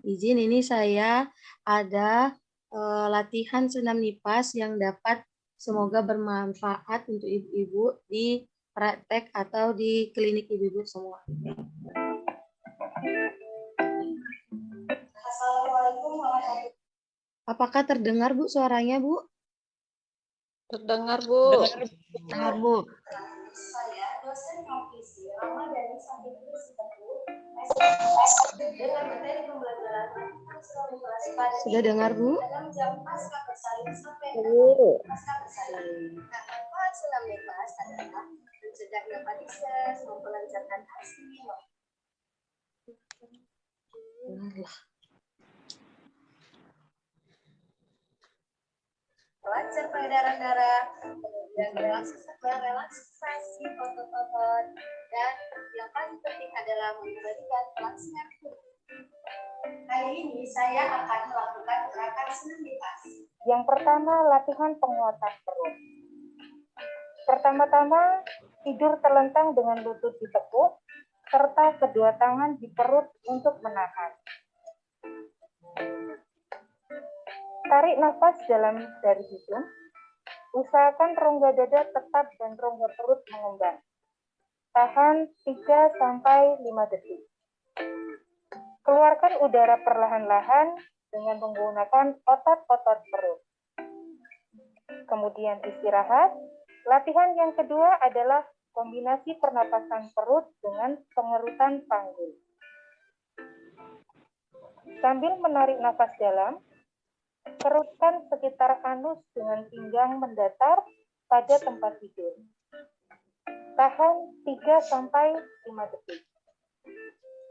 izin ini saya ada latihan senam nipas yang dapat semoga bermanfaat untuk ibu-ibu di praktek atau di klinik ibu-ibu semua. Assalamualaikum warahmatullahi wabarakatuh. Apakah terdengar Bu suaranya Bu? Terdengar Bu. Terdengar Bu. Saya dosen profesi Ramadhani Sabitri Sitepu, dengan materi pembelajaran Sudah dengar Bu? dalam jam pasca bersalin sampai pasca bersalin. Nah, manfaat senam nipas adalah mencegah hepatitis, melancarkan ASI, melancar peredaran darah, kemudian relaksasi otot-otot, dan yang paling penting adalah memberikan pelaksanaan tubuh. Kali ini saya akan melakukan gerakan senam nipas. Yang pertama, latihan penguatan perut. Pertama-tama, tidur terlentang dengan lutut ditekuk, serta kedua tangan di perut untuk menahan. Tarik nafas dalam dari hidung. Usahakan rongga dada tetap dan rongga perut mengembang. Tahan 3-5 detik. Keluarkan udara perlahan-lahan dengan menggunakan otot-otot perut. Kemudian istirahat. Latihan yang kedua adalah kombinasi pernapasan perut dengan pengerutan panggul. Sambil menarik nafas dalam, kerutkan sekitar anus dengan pinggang mendatar pada tempat tidur. Tahan 3-5 detik.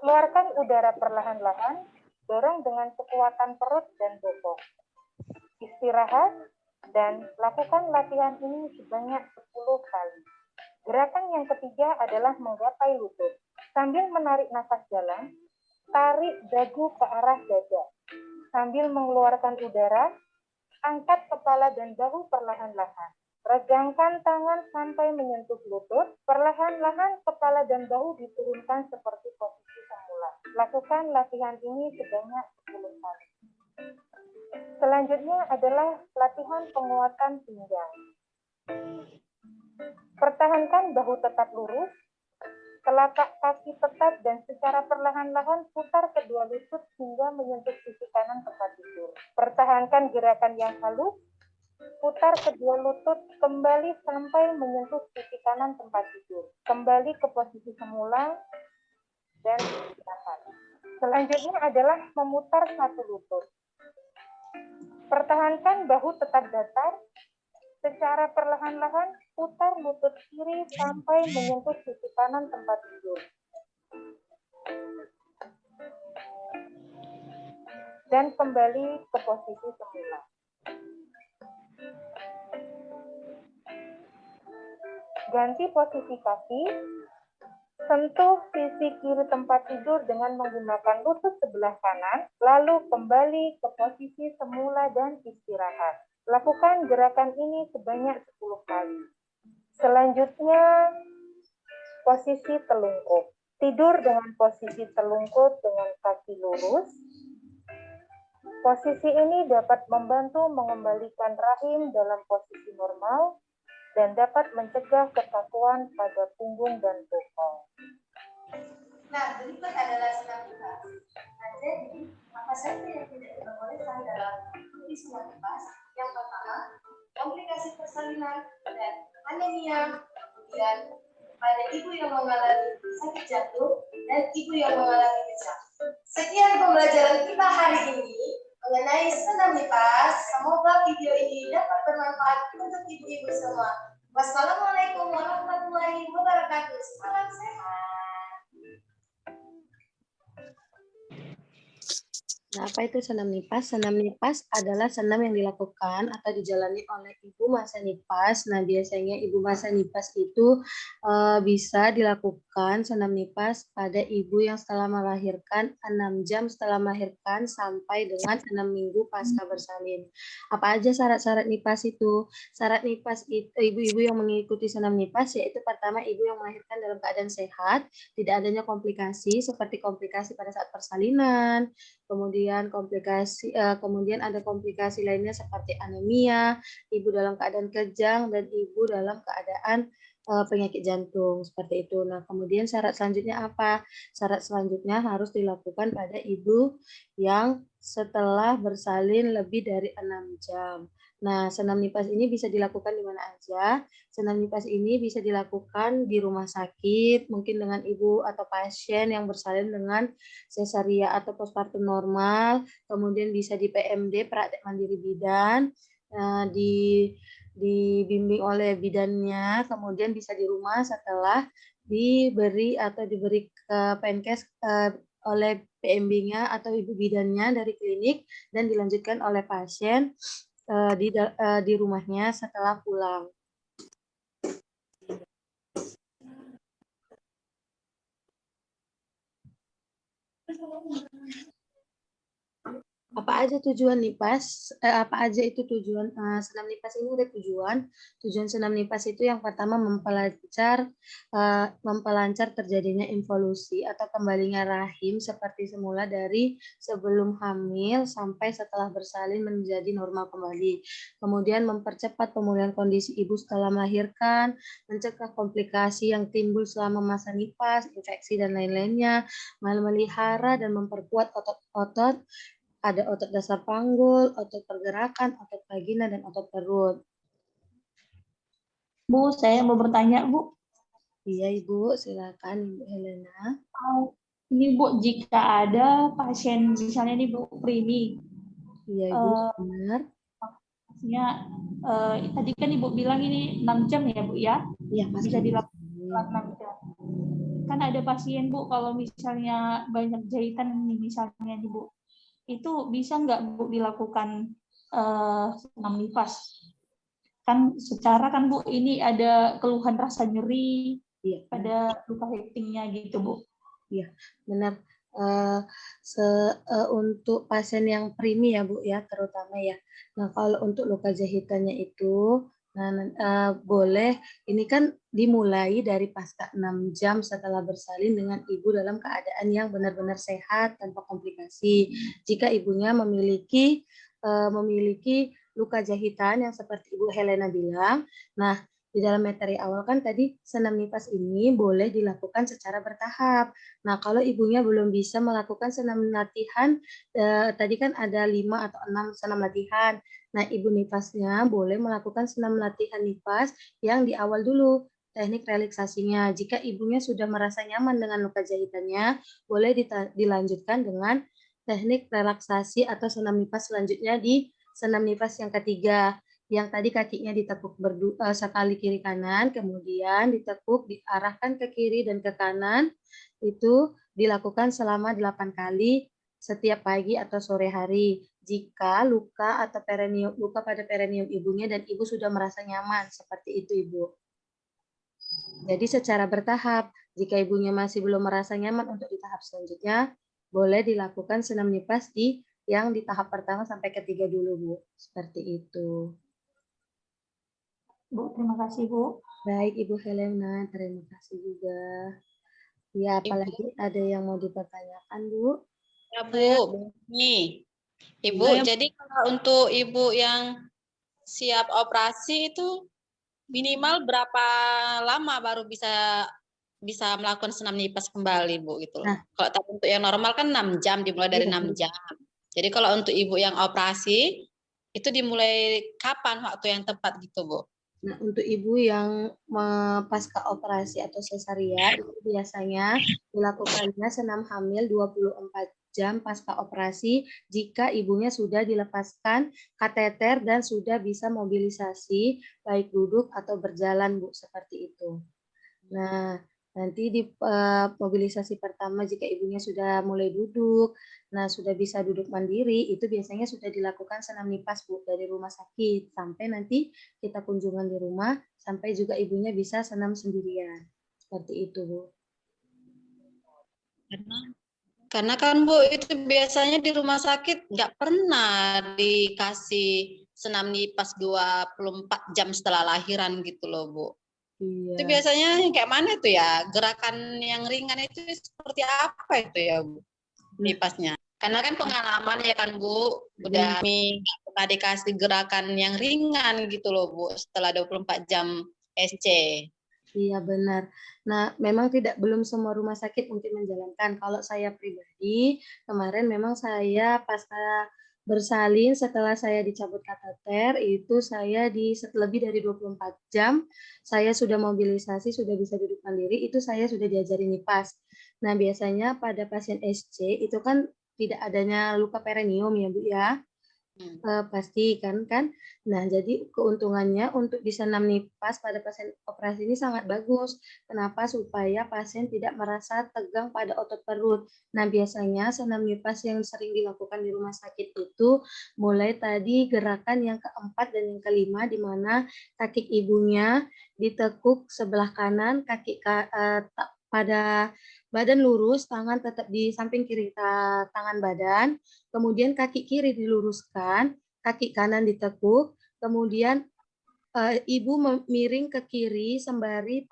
Keluarkan udara perlahan-lahan, dorong dengan kekuatan perut dan bokong. Istirahat dan lakukan latihan ini sebanyak 10 kali. Gerakan yang ketiga adalah menggapai lutut. Sambil menarik nafas dalam, tarik dagu ke arah dada. Sambil mengeluarkan udara, angkat kepala dan bahu perlahan-lahan. Regangkan tangan sampai menyentuh lutut. Perlahan-lahan kepala dan bahu diturunkan seperti posisi semula. Lakukan latihan ini sebanyak 10 kali. Selanjutnya adalah latihan penguatan pinggang. Pertahankan bahu tetap lurus. Telapak kaki tetap dan secara perlahan-lahan putar kedua lutut hingga menyentuh sisi kanan tempat tidur. Pertahankan gerakan yang halus. Putar kedua lutut kembali sampai menyentuh sisi kanan tempat tidur. Kembali ke posisi semula dan istirahat. Selanjutnya adalah memutar satu lutut. Pertahankan bahu tetap datar. Secara perlahan-lahan putar lutut kiri sampai menyentuh sisi kanan tempat tidur. Dan kembali ke posisi semula. Ganti posisi kaki. Sentuh sisi kiri tempat tidur dengan menggunakan lutut sebelah kanan, lalu kembali ke posisi semula dan istirahat. Lakukan gerakan ini sebanyak 10 kali. Selanjutnya, posisi telungkup. Tidur dengan posisi telungkup dengan kaki lurus. Posisi ini dapat membantu mengembalikan rahim dalam posisi normal dan dapat mencegah kekakuan pada punggung dan bokong. Nah, berikut adalah senam nipas. Nah, jadi, apa saja yang tidak diperbolehkan dalam mengikuti senam nipas? Yang pertama, komplikasi persalinan dan anemia. Kemudian, pada ibu yang mengalami sakit jantung dan ibu yang mengalami kejang. Sekian pembelajaran kita hari ini mengenai senam nipas. Semoga video ini dapat bermanfaat untuk ibu-ibu semua. Wassalamualaikum warahmatullahi wabarakatuh. Salam sehat. Nah, apa itu senam nipas? Senam nipas adalah senam yang dilakukan atau dijalani oleh ibu masa nipas. Nah, biasanya ibu masa nipas itu bisa dilakukan senam nipas pada ibu yang setelah melahirkan 6 jam setelah melahirkan sampai dengan 6 minggu pasca bersalin. Apa aja syarat-syarat nipas itu? Syarat nipas itu ibu-ibu yang mengikuti senam nipas yaitu pertama ibu yang melahirkan dalam keadaan sehat, tidak adanya komplikasi seperti komplikasi pada saat persalinan, kemudian ada komplikasi lainnya seperti anemia, ibu dalam keadaan kejang, dan ibu dalam keadaan penyakit jantung seperti itu. Nah, kemudian syarat selanjutnya apa? Syarat selanjutnya harus dilakukan pada ibu yang setelah bersalin lebih dari 6 jam. Nah, senam nipas ini bisa dilakukan di mana aja. Senam nipas ini bisa dilakukan di rumah sakit, mungkin dengan ibu atau pasien yang bersalin dengan sesaria atau postpartum normal, kemudian bisa di PMD, praktek mandiri bidan, dibimbing oleh bidannya, kemudian bisa di rumah setelah diberi ke Penkes oleh PMB-nya atau ibu bidannya dari klinik dan dilanjutkan oleh pasien di rumahnya setelah pulang. Apa aja tujuan nipas? Apa aja itu tujuan senam nipas ini? Ada tujuan. Tujuan senam nipas itu yang pertama memperlancar terjadinya involusi atau kembalinya rahim seperti semula dari sebelum hamil sampai setelah bersalin menjadi normal kembali. Kemudian mempercepat pemulihan kondisi ibu setelah melahirkan, mencegah komplikasi yang timbul selama masa nipas, infeksi dan lain-lainnya, memelihara dan memperkuat otot-otot. Ada otot dasar panggul, otot pergerakan, otot vagina, dan otot perut. Bu, saya mau bertanya, Bu. Iya, Ibu. Silakan, Ibu Helena. Ini, Bu, jika ada pasien, misalnya nih, Bu, preemie. Iya, Ibu. Benar. Maksudnya, tadi kan Ibu bilang ini 6 jam ya, Bu, ya? Iya, bisa dilakukan 6 jam. Kan ada pasien, Bu, kalau misalnya banyak jahitan, misalnya nih, Bu, itu bisa nggak, Bu, dilakukan senam nipas? Kan secara kan, Bu, ini ada keluhan rasa nyeri, pada luka hektingnya gitu, Bu. Iya, benar. Untuk pasien yang preemie ya, Bu, ya, terutama ya. Nah, kalau untuk luka jahitannya itu, boleh, ini kan dimulai dari pasca 6 jam setelah bersalin dengan ibu dalam keadaan yang benar-benar sehat tanpa komplikasi. Jika ibunya memiliki luka jahitan yang seperti Ibu Helena bilang, nah di dalam materi awal kan tadi senam nipas ini boleh dilakukan secara bertahap. Nah, kalau ibunya belum bisa melakukan senam latihan, tadi kan ada 5 atau 6 senam latihan. Nah, ibu nipasnya boleh melakukan senam latihan nipas yang di awal dulu, teknik relaksasinya. Jika ibunya sudah merasa nyaman dengan luka jahitannya, boleh dilanjutkan dengan teknik relaksasi atau senam nipas selanjutnya di senam nipas yang ketiga. Yang tadi kakinya ditekuk sekali kiri kanan, kemudian ditekuk, diarahkan ke kiri dan ke kanan, itu dilakukan selama 8 kali setiap pagi atau sore hari. Jika luka pada perineum ibunya dan ibu sudah merasa nyaman, seperti itu, Ibu. Jadi secara bertahap, jika ibunya masih belum merasa nyaman untuk di tahap selanjutnya, boleh dilakukan senam nipas yang di tahap pertama sampai ketiga dulu, Bu. Seperti itu. Bu, terima kasih, Bu. Baik, Ibu Helena, terima kasih juga. Ya, apalagi ada yang mau dipertanyakan, Bu? Ya, Bu. Nih, Ibu, jadi kalau untuk Ibu yang siap operasi itu minimal berapa lama baru bisa melakukan senam nipas kembali, Bu, gitu loh. Nah. Kalau untuk yang normal kan 6 jam, dimulai dari 6 jam. Jadi kalau untuk Ibu yang operasi, itu dimulai kapan waktu yang tepat gitu, Bu? Nah, untuk ibu yang pasca operasi atau sesaria, itu biasanya dilakukannya senam hamil 24 jam pasca operasi jika ibunya sudah dilepaskan kateter dan sudah bisa mobilisasi, baik duduk atau berjalan, Bu, seperti itu. Nah, nanti di mobilisasi pertama jika ibunya sudah mulai duduk, nah sudah bisa duduk mandiri, itu biasanya sudah dilakukan senam nipas, Bu, dari rumah sakit sampai nanti kita kunjungan di rumah sampai juga ibunya bisa senam sendirian. Seperti itu, Bu. Karena kan, Bu, itu biasanya di rumah sakit nggak pernah dikasih senam nipas 24 jam setelah lahiran gitu loh, Bu. Iya. Itu biasanya kayak mana itu ya? Gerakan yang ringan itu seperti apa itu ya, Bu? Nipasnya. Karena kan pengalaman ya kan Bu, udah kami nggak pernah dikasih gerakan yang ringan gitu loh Bu, setelah 24 jam SC. Iya benar. Nah, memang belum semua rumah sakit mungkin menjalankan. Kalau saya pribadi, kemarin memang saya pasca bersalin setelah saya dicabut kateter, itu saya lebih dari 24 jam, saya sudah mobilisasi, sudah bisa duduk mandiri, itu saya sudah diajari NIPAS. Nah, biasanya pada pasien SC itu kan tidak adanya luka perineum ya Bu ya. Pasti kan. Nah, jadi keuntungannya untuk disenam NIPAS pada pasien operasi ini sangat bagus. Kenapa? Supaya pasien tidak merasa tegang pada otot perut. Nah, biasanya senam NIPAS yang sering dilakukan di rumah sakit itu mulai tadi gerakan yang keempat dan yang kelima, di mana kaki ibunya ditekuk sebelah kanan, pada badan lurus, tangan tetap di samping kiri tangan badan, kemudian kaki kiri diluruskan, kaki kanan ditekuk, kemudian ibu miring ke kiri sembari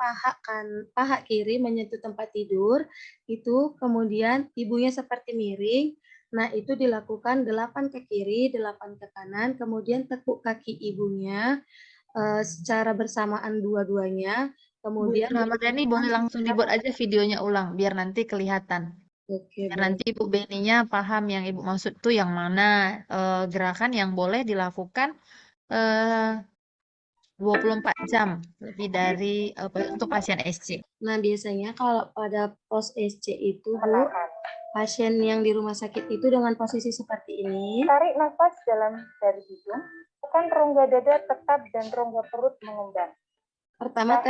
paha kiri menyentuh tempat tidur, itu kemudian ibunya seperti miring. Nah, itu dilakukan 8 ke kiri, 8 ke kanan, kemudian tekuk kaki ibunya secara bersamaan dua-duanya, kemudian Bu Ramadhani boleh langsung dibuat aja videonya ulang biar nanti kelihatan. Oke, Biar nanti Ibu Beninya paham yang Ibu maksud tuh yang mana gerakan yang boleh dilakukan 24 jam lebih dari untuk pasien SC. Nah, biasanya kalau pada pos SC itu, Bu, pasien yang di rumah sakit itu dengan posisi seperti ini. Tarik nafas dalam dari hidung, tekan rongga dada tetap dan rongga perut mengembang. Pertama,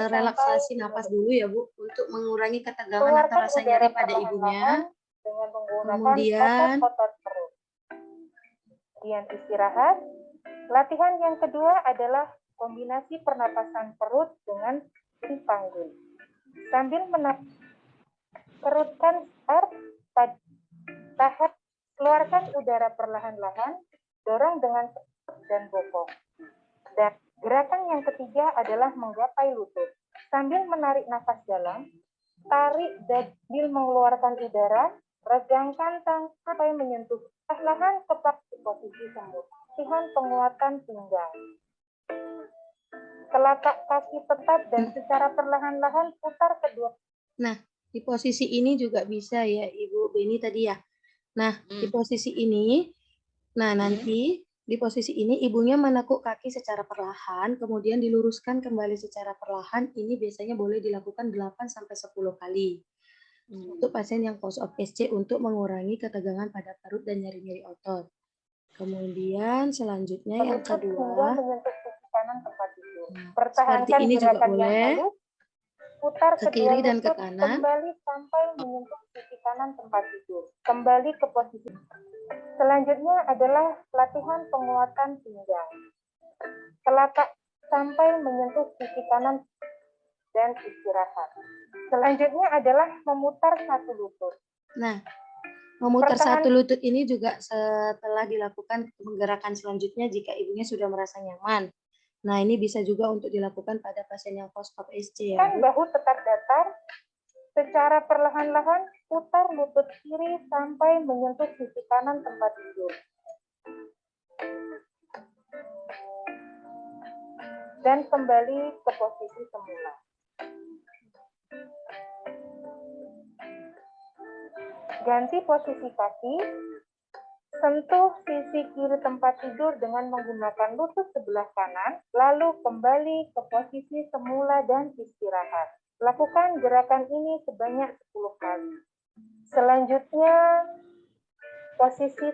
relaksasi nafas dulu ya, Bu, untuk mengurangi ketegangan atau rasa nyeri pada ibunya. Dengan menggunakan Kemudian otot perut. Kemudian istirahat. Latihan yang kedua adalah kombinasi pernapasan perut dengan panggul. Sambil perutkan start, tahap keluarkan udara perlahan-lahan, dorong dengan dan bokong. Dan gerakan yang ketiga adalah menggapai lutut. Sambil menarik nafas dalam, tarik sambil mengeluarkan udara, regangkan tangan sampai menyentuh perlahan kepak di posisi semut. Latihan penguatan pinggang. Telapak kaki tetap dan secara perlahan-lahan putar kedua. Nah, di posisi ini juga bisa ya, Ibu Beni tadi ya. Nah, di posisi ini, nanti di posisi ini ibunya menekuk kaki secara perlahan, kemudian diluruskan kembali secara perlahan. Ini biasanya boleh dilakukan 8-10 kali. Untuk pasien yang post-op SC untuk mengurangi ketegangan pada perut dan nyeri-nyeri otot. Kemudian selanjutnya yang kedua, seperti ini juga boleh. Putar ke kiri dan ke kanan. Kembali sampai menyentuh sisi kanan tempat tidur. Kembali ke posisi. Selanjutnya adalah latihan penguatan pinggang. Telapak sampai menyentuh sisi kanan dan istirahat. Selanjutnya adalah memutar satu lutut. Nah, memutar satu lutut ini juga setelah dilakukan gerakan selanjutnya jika ibunya sudah merasa nyaman. Nah, ini bisa juga untuk dilakukan pada pasien yang post-op SC ya, Bu. Bahu tetap datar, secara perlahan-lahan putar lutut kiri sampai menyentuh sisi kanan tempat tidur. Dan kembali ke posisi semula. Ganti posisi kaki, sentuh sisi kiri tempat tidur dengan menggunakan lutut sebelah kanan, lalu kembali ke posisi semula dan istirahat. Lakukan gerakan ini sebanyak 10 kali. Selanjutnya, posisi.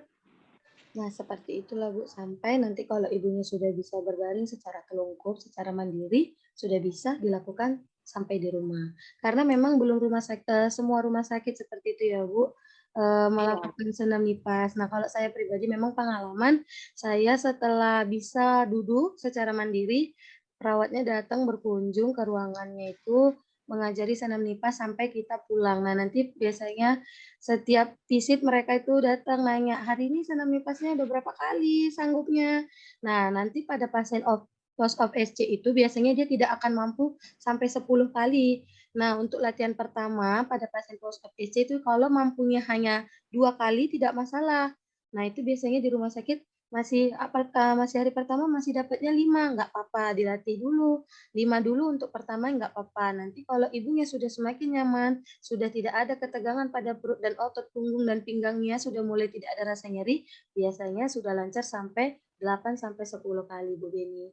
Nah, seperti itulah, Bu. Sampai nanti kalau ibunya sudah bisa berbaring secara telungkup, secara mandiri, sudah bisa dilakukan sampai di rumah. Karena memang belum semua rumah sakit seperti itu ya, Bu, melakukan senam NIPAS. Nah, kalau saya pribadi memang pengalaman, saya setelah bisa duduk secara mandiri, perawatnya datang berkunjung ke ruangannya itu, mengajari senam NIPAS sampai kita pulang. Nah, nanti biasanya setiap visit mereka itu datang nanya, hari ini senam NIPASnya udah berapa kali sanggupnya. Nah, nanti pada pasien post-op SC itu biasanya dia tidak akan mampu sampai 10 kali. Nah, untuk latihan pertama pada pasien post OPC itu kalau mampunya hanya 2 kali tidak masalah. Nah, itu biasanya di rumah sakit masih hari pertama masih dapatnya 5, nggak apa-apa, dilatih dulu. 5 dulu untuk pertama nggak apa-apa. Nanti kalau ibunya sudah semakin nyaman, sudah tidak ada ketegangan pada perut dan otot punggung dan pinggangnya, sudah mulai tidak ada rasa nyeri, biasanya sudah lancar sampai 8 sampai 10 kali, Bu Beni.